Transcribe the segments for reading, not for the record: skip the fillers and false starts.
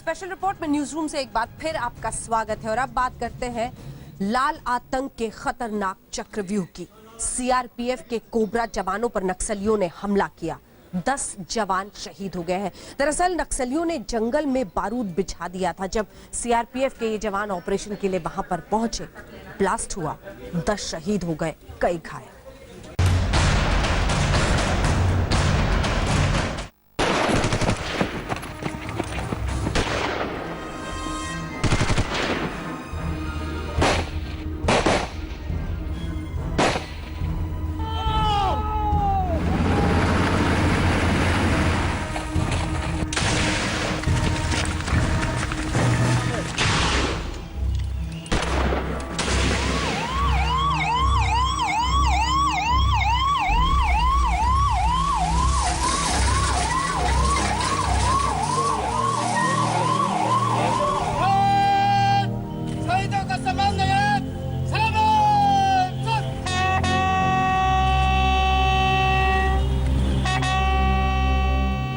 Special report में news room से एक बार फिर आपका स्वागत है और अब बात करते हैं लाल आतंक के खतरनाक चक्रव्यूह की। सीआरपीएफ के कोबरा जवानों पर नक्सलियों ने हमला किया, 10 जवान शहीद हो गए हैं। दरअसल नक्सलियों ने जंगल में बारूद बिछा दिया था। जब सीआरपीएफ के ये जवान ऑपरेशन के लिए वहां पर पहुंचे, ब्लास्ट हुआ, 10 शहीद हो गए, कई घायल।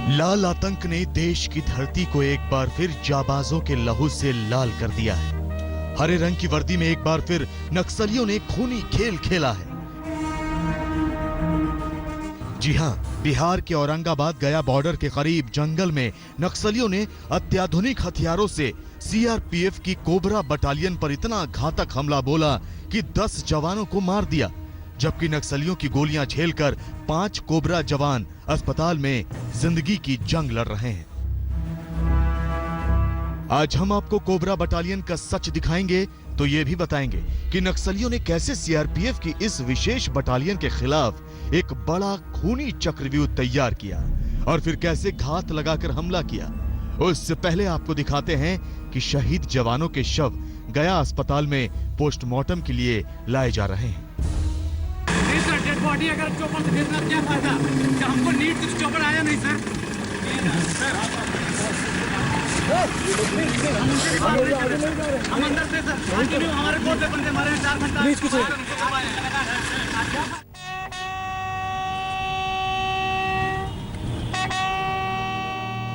लाल आतंक ने देश की धरती को एक बार फिर जाबाजों के लहू से लाल कर दिया है। हरे रंग की वर्दी में एक बार फिर नक्सलियों ने खूनी खेल खेला है। जी हां, बिहार के औरंगाबाद गया बॉर्डर के करीब जंगल में नक्सलियों ने अत्याधुनिक हथियारों से सीआरपीएफ की कोबरा बटालियन पर इतना घातक हमला बोला कि 10 जवानों को मार दिया, जबकि नक्सलियों की गोलियां झेलकर 5 कोबरा जवान अस्पताल में जिंदगी की जंग लड़ रहे हैं। आज हम आपको कोबरा बटालियन का सच दिखाएंगे, तो ये भी बताएंगे कि नक्सलियों ने कैसे सीआरपीएफ की इस विशेष बटालियन के खिलाफ एक बड़ा खूनी चक्रव्यूह तैयार किया और फिर कैसे घात लगाकर हमला किया। उससे पहले आपको दिखाते हैं कि शहीद जवानों के शव गया अस्पताल में पोस्टमार्टम के लिए लाए जा रहे हैं। डेड बॉडी अगर चौपर से भेजना क्या फायदा, जब हमको नीड कुछ चौपर आया नहीं सर। हम अंदर से सर कंटिन्यू हमारे कोर्ट पे बंदे मारे 4 घंटा प्लीज कुछ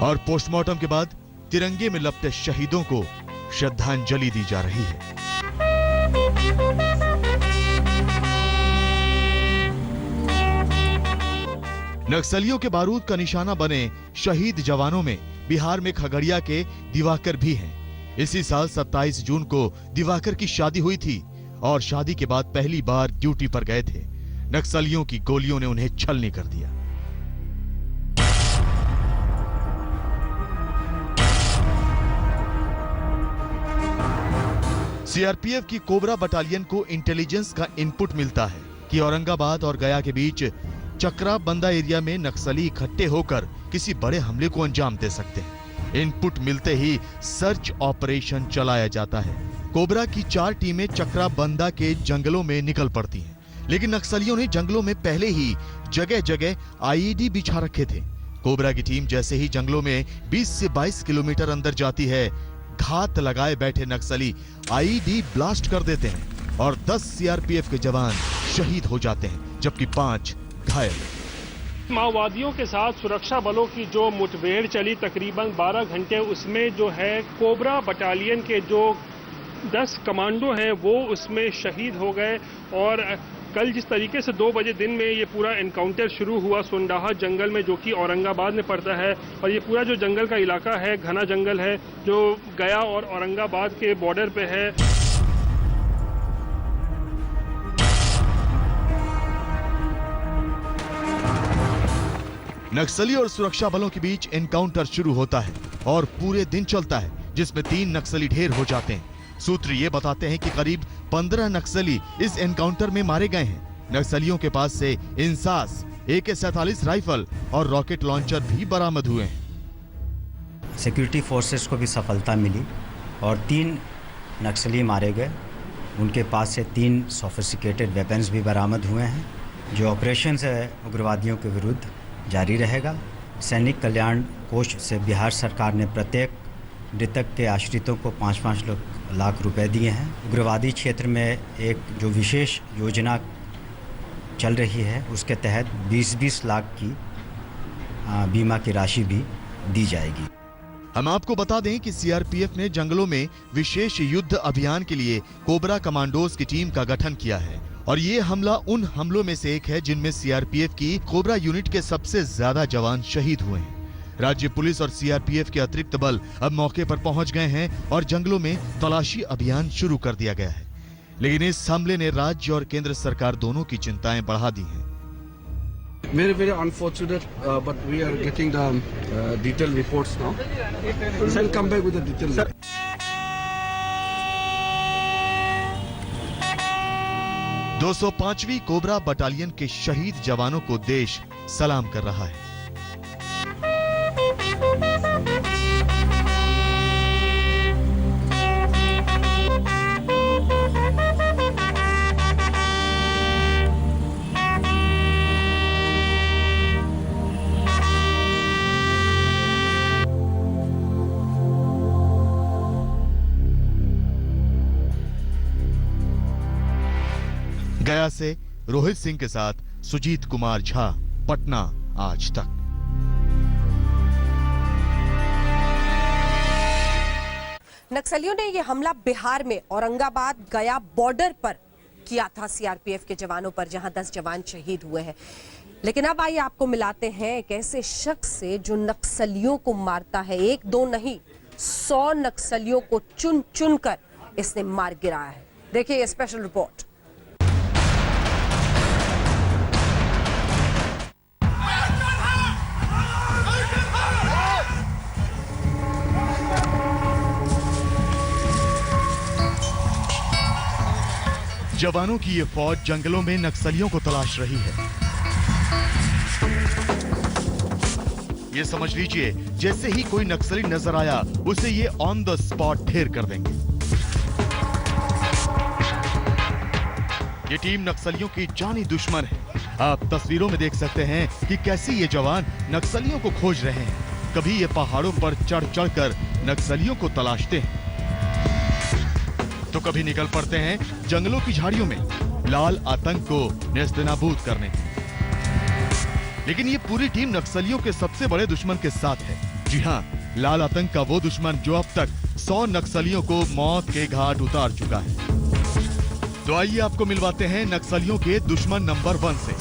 और पोस्टमार्टम के बाद तिरंगे में लपटे शहीदों को श्रद्धांजलि दी जा रही है। नक्सलियों के बारूद का निशाना बने शहीद जवानों में बिहार में खगड़िया के दिवाकर भी हैं। इसी साल 27 जून को दिवाकर की शादी हुई थी और शादी के बाद पहली बार ड्यूटी पर गए थे। नक्सलियों की गोलियों ने उन्हें छलनी कर दिया। सीआरपीएफ की कोबरा बटालियन को इंटेलिजेंस का इनपुट मिलता है कि औरंगाबाद और गया के बीच चक्रा बंदा एरिया में नक्सली इकट्ठे होकर किसी बड़े हमले को अंजाम दे सकते हैं। इनपुट मिलते ही सर्च ऑपरेशन चलाया जाता है। कोबरा की 4 टीमें चक्रा बंदा के जंगलों में निकल पड़ती हैं, लेकिन नक्सलियों ने जंगलों में पहले ही जगह जगह आईईडी बिछा रखे थे। कोबरा की टीम जैसे ही जंगलों में 20 से 22 किलोमीटर अंदर जाती है, घात लगाए बैठे नक्सली आईईडी ब्लास्ट कर देते हैं और 10 सीआरपीएफ के जवान शहीद हो जाते हैं, जबकि 5 घायल। माओवादियों के साथ सुरक्षा बलों की जो मुठभेड़ चली तकरीबन 12 घंटे, उसमें जो है कोबरा बटालियन के जो 10 कमांडो हैं वो उसमें शहीद हो गए। और कल जिस तरीके से 2 बजे दिन में ये पूरा एनकाउंटर शुरू हुआ सोंडाहा जंगल में, जो कि औरंगाबाद में पड़ता है, और ये पूरा जो जंगल का इलाका है घना जंगल है जो गया और औरंगाबाद के बॉर्डर पे है। नक्सली और सुरक्षा बलों के बीच एनकाउंटर शुरू होता है और पूरे दिन चलता है, जिसमें 3 नक्सली ढेर हो जाते हैं। सूत्र ये बताते हैं कि करीब 15 नक्सली इस एनकाउंटर में मारे गए हैं। नक्सलियों के पास से इंसास, AK-47 राइफल और रॉकेट लॉन्चर भी बरामद हुए हैं। सिक्योरिटी फोर्सेस को भी सफलता मिली और 3 नक्सली मारे गए। उनके पास से 3 सोफिस्टिकेटेड वेपन्स भी बरामद हुए हैं। जो ऑपरेशन है उग्रवादियों के विरुद्ध जारी रहेगा। सैनिक कल्याण कोष से बिहार सरकार ने प्रत्येक मृतक के आश्रितों को 5-5 लाख रुपए दिए हैं। उग्रवादी क्षेत्र में एक जो विशेष योजना चल रही है, उसके तहत 20-20 लाख की बीमा की राशि भी दी जाएगी। हम आपको बता दें कि सीआरपीएफ ने जंगलों में विशेष युद्ध अभियान के लिए कोबरा कमांडोज की टीम का गठन किया है और ये हमला उन हमलों में से एक है जिनमें सीआरपीएफ की कोबरा यूनिट के सबसे ज्यादा जवान शहीद हुए हैं। राज्य पुलिस और सीआरपीएफ के अतिरिक्त बल अब मौके पर पहुंच गए हैं और जंगलों में तलाशी अभियान शुरू कर दिया गया है, लेकिन इस हमले ने राज्य और केंद्र सरकार दोनों की चिंताएं बढ़ा दी हैं। Very unfortunate, but we are getting the detailed reports now. So I'll come back with the detailed. 205वीं कोबरा बटालियन के शहीद जवानों को देश सलाम कर रहा है। गया से रोहित सिंह के साथ सुजीत कुमार झा, पटना आज तक। नक्सलियों ने यह हमला बिहार में औरंगाबाद गया बॉर्डर पर किया था सीआरपीएफ के जवानों पर, जहां 10 जवान शहीद हुए हैं। लेकिन अब आइए आपको मिलाते हैं एक ऐसे शख्स से जो नक्सलियों को मारता है। 1 2 नहीं, 100 नक्सलियों को चुन चुन कर इसने मार गिराया है। देखिए ये स्पेशल रिपोर्ट। जवानों की ये फौज जंगलों में नक्सलियों को तलाश रही है। ये समझ लीजिए जैसे ही कोई नक्सली नजर आया उसे ये ऑन द स्पॉट ढेर कर देंगे। ये टीम नक्सलियों की जानी दुश्मन है। आप तस्वीरों में देख सकते हैं कि कैसे ये जवान नक्सलियों को खोज रहे हैं। कभी ये पहाड़ों पर चढ़ चढ़कर नक्सलियों को तलाशते हैं तो कभी निकल पड़ते हैं जंगलों की झाड़ियों में लाल आतंक को नेस्तनाबूद करने। लेकिन ये पूरी टीम नक्सलियों के सबसे बड़े दुश्मन के साथ है। जी हां, लाल आतंक का वो दुश्मन जो अब तक 100 नक्सलियों को मौत के घाट उतार चुका है। तो आइए आपको मिलवाते हैं नक्सलियों के दुश्मन नंबर 1 से।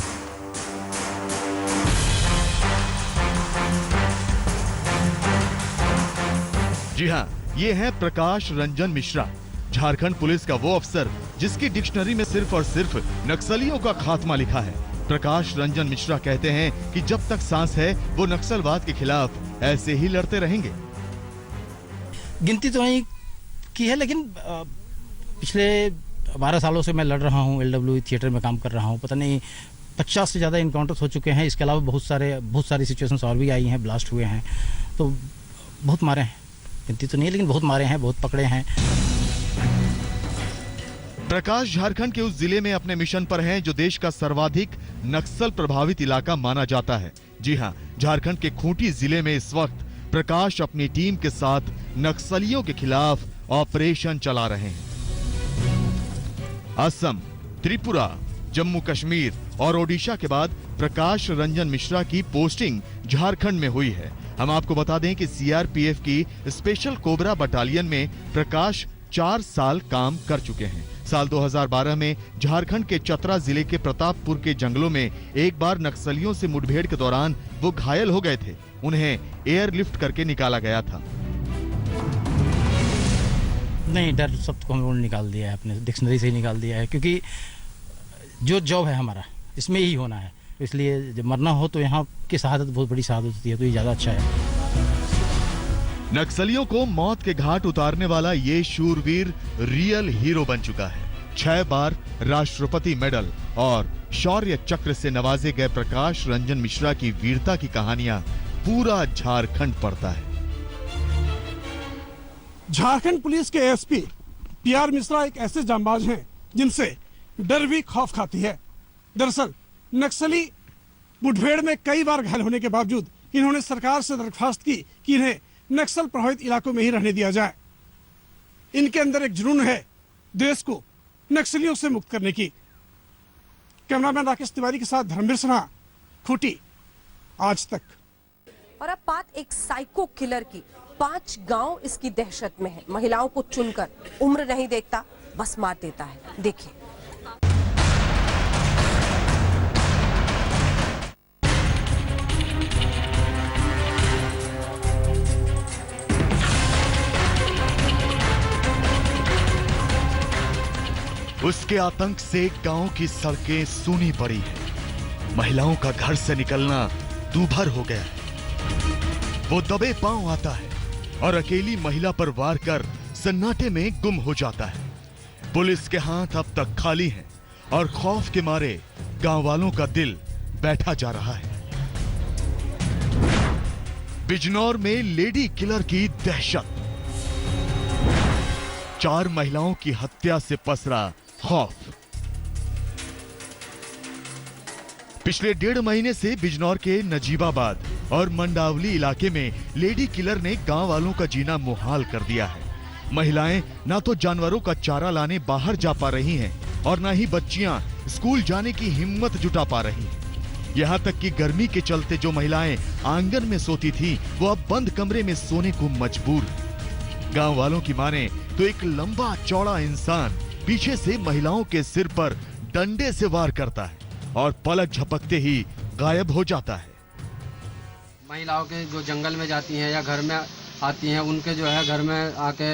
जी हां, ये है प्रकाश रंजन मिश्रा, झारखंड पुलिस का वो अफसर जिसकी डिक्शनरी में सिर्फ और सिर्फ नक्सलियों का खात्मा लिखा है। प्रकाश रंजन मिश्रा कहते हैं कि जब तक सांस है वो नक्सलवाद के खिलाफ ऐसे ही लड़ते रहेंगे। गिनती तो नहीं की है, लेकिन पिछले 12 सालों से मैं लड़ रहा हूँ। LWE थिएटर में काम कर रहा हूँ। पता नहीं 50 से ज़्यादा इनकाउंटर्स हो चुके हैं। इसके अलावा बहुत सारी सिचुएशंस और भी आई हैं, ब्लास्ट हुए हैं, तो बहुत मारे हैं। गिनती तो नहीं है, लेकिन बहुत मारे हैं, बहुत पकड़े हैं। प्रकाश झारखंड के उस जिले में अपने मिशन पर हैं जो देश का सर्वाधिक नक्सल प्रभावित इलाका माना जाता है। जी हां, झारखंड के खूंटी जिले में इस वक्त प्रकाश अपनी टीम के साथ नक्सलियों के खिलाफ ऑपरेशन चला रहे हैं। असम, त्रिपुरा, जम्मू कश्मीर और ओडिशा के बाद प्रकाश रंजन मिश्रा की पोस्टिंग झारखंड में हुई है। हम आपको बता दें कि सीआरपीएफ की स्पेशल कोबरा बटालियन में प्रकाश 4 साल काम कर चुके हैं। साल 2012 में झारखंड के चतरा जिले के प्रतापपुर के जंगलों में एक बार नक्सलियों से मुठभेड़ के दौरान वो घायल हो गए थे। उन्हें एयरलिफ्ट करके निकाला गया था। नहीं, डर शब्द को हम लोगों ने निकाल दिया है, अपने डिक्शनरी से ही निकाल दिया है, क्योंकि जो जॉब है हमारा इसमें ही होना है। इसलिए जब मरना हो तो यहाँ की शहादत बहुत बड़ी शहादत होती है, तो ये ज़्यादा अच्छा है। नक्सलियों को मौत के घाट उतारने वाला ये शूरवीर रियल हीरो बन चुका है। 6 बार राष्ट्रपति मेडल और शौर्य चक्र से नवाजे गए प्रकाश रंजन मिश्रा की वीरता की कहानियां पूरा झारखंड पढ़ता है। झारखंड पुलिस के एसपी PR मिश्रा एक ऐसे जांबाज हैं जिनसे डर भी खौफ खाती है। दरअसल नक्सली मुठभेड़ में कई बार घायल होने के बावजूद इन्होंने सरकार से दरख्वास्त की कि इन्हें नक्सल प्रभावित इलाकों में ही रहने दिया जाए। इनके अंदर एक जुनून है देश को नक्सलियों से मुक्त करने की। कैमरामैन राकेश तिवारी के साथ धर्मवीर सिन्हा, खूंटी, आज तक। और अब बात एक साइको किलर की। 5 गांव इसकी दहशत में है। महिलाओं को चुनकर उम्र नहीं देखता, बस मार देता है। देखिए। उसके आतंक से गांव की सड़कें सूनी पड़ी हैं। महिलाओं का घर से निकलना दूभर हो गया है। वो दबे पांव आता है और अकेली महिला पर वार कर सन्नाटे में गुम हो जाता है। पुलिस के हाथ अब तक खाली हैं और खौफ के मारे गांव वालों का दिल बैठा जा रहा है। बिजनौर में लेडी किलर की दहशत। 4 महिलाओं की हत्या से पसरा खौफ। पिछले 1.5 महीने से बिजनौर के नजीबाबाद और मंडावली इलाके में लेडी किलर ने गांव वालों का जीना मुहाल कर दिया है। महिलाएं ना तो जानवरों का चारा लाने बाहर जा पा रही हैं और ना ही बच्चियां स्कूल जाने की हिम्मत जुटा पा रही हैं। यहां तक कि गर्मी के चलते जो महिलाएं आंगन में सोती थी वो अब बंद कमरे में सोने को मजबूर है। गांव वालों की माने तो एक लंबा चौड़ा इंसान पीछे से महिलाओं के सिर पर डंडे से वार करता है और पलक झपकते ही गायब हो जाता है। महिलाओं के जो जंगल में जाती हैं या घर में आती हैं, उनके जो है घर में आके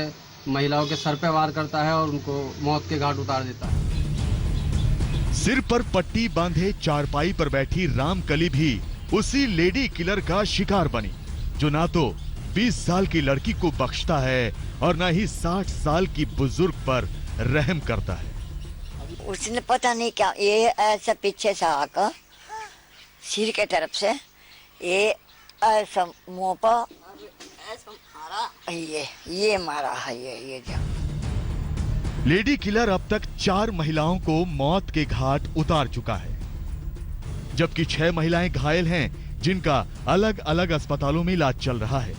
महिलाओं के सर पे वार करता है और उनको मौत के घाट उतार देता है। सिर पर पट्टी बांधे चारपाई पर बैठी रामकली भी उसी लेडी किलर का शिकार बनी, जो ना तो 20 साल की लड़की को बख्शता है और ना ही 60 साल की बुजुर्ग पर रहम करता है। उसने पता नहीं क्या ये ऐसा पीछे से आकर सिर के तरफ से ये ऐसा मुंह पर ये मारा है ये जो लेडी किलर अब तक 4 महिलाओं को मौत के घाट उतार चुका है, जबकि 6 महिलाएं घायल हैं जिनका अलग अलग अस्पतालों में इलाज चल रहा है।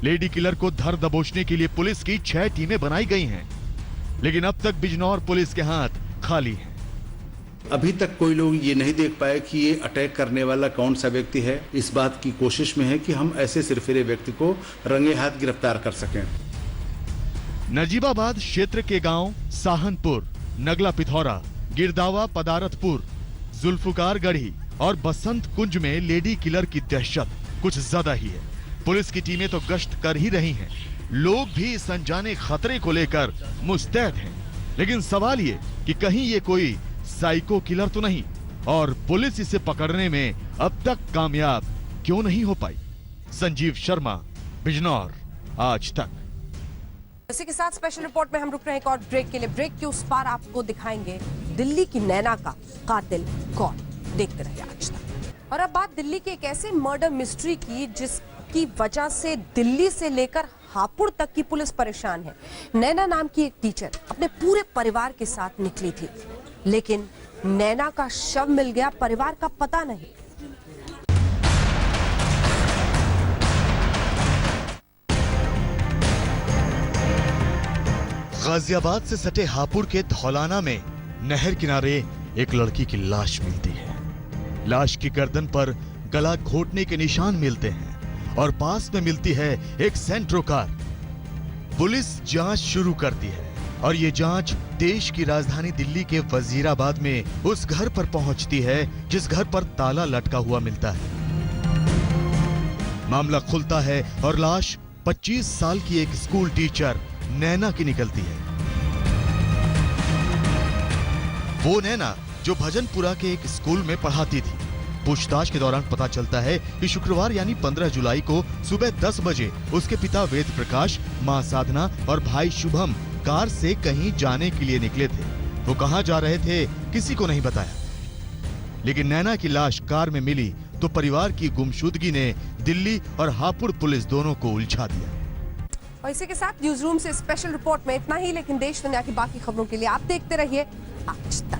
लेडी किलर को धर दबोचने के लिए पुलिस की 6 टीमें बनाई गई हैं, लेकिन अब तक बिजनौर पुलिस के हाथ खाली हैं। अभी तक कोई लोग ये नहीं देख पाए कि ये अटैक करने वाला कौन सा व्यक्ति है। इस बात की कोशिश में है कि हम ऐसे सिरफिरे व्यक्ति को रंगे हाथ गिरफ्तार कर सकें। नजीबाबाद क्षेत्र के गांव साहनपुर, नगला पिथौरा, गिरदावा पदारतपुर, जुल्फकार गढ़ी और बसंत कुंज में लेडी किलर की दहशत कुछ ज्यादा ही है। पुलिस की टीमें तो गश्त कर ही रही हैं, लोग भी इस अनजाने खतरे को लेकर मुस्तैद हैं। लेकिन सवाल ये कि कहीं ये कोई साइको किलर तो नहीं और पुलिस इसे पकड़ने में अब तक कामयाब क्यों नहीं हो पाई। संजीव शर्मा, बिजनौर, आज तक। इसी के साथ स्पेशल रिपोर्ट में हम रुक रहे हैं एक और ब्रेक के लिए। ब्रेक के उस पार आपको दिखाएंगे दिल्ली की नैना का कातिल कौन। देखते रहिए आज तक। और अब बात दिल्ली के एक ऐसे मर्डर मिस्ट्री की जिसकी वजह से दिल्ली से लेकर हापुड़ तक की पुलिस परेशान है। नैना नाम की एक टीचर अपने पूरे परिवार के साथ निकली थी, लेकिन नैना का शव मिल गया, परिवार का पता नहीं। गाजियाबाद से सटे हापुड़ के धौलाना में नहर किनारे एक लड़की की लाश मिलती है। लाश की गर्दन पर गला घोटने के निशान मिलते हैं और पास में मिलती है एक सेंट्रो कार। पुलिस जांच शुरू करती है और ये जांच देश की राजधानी दिल्ली के वजीराबाद में उस घर पर पहुंचती है जिस घर पर ताला लटका हुआ मिलता है। मामला खुलता है और लाश 25 साल की एक स्कूल टीचर नैना की निकलती है। वो नैना जो भजनपुरा के एक स्कूल में पढ़ाती थी। पूछताछ के दौरान पता चलता है कि शुक्रवार यानी 15 जुलाई को सुबह 10 बजे उसके पिता वेद प्रकाश, मां साधना और भाई शुभम कार से कहीं जाने के लिए निकले थे। वो कहां जा रहे थे किसी को नहीं बताया, लेकिन नैना की लाश कार में मिली तो परिवार की गुमशुदगी ने दिल्ली और हापुड़ पुलिस दोनों को उलझा दिया। और इसी के साथ न्यूज रूम से स्पेशल रिपोर्ट में इतना ही, लेकिन देश दुनिया की बाकी खबरों के लिए आप देखते रहिए आज तक।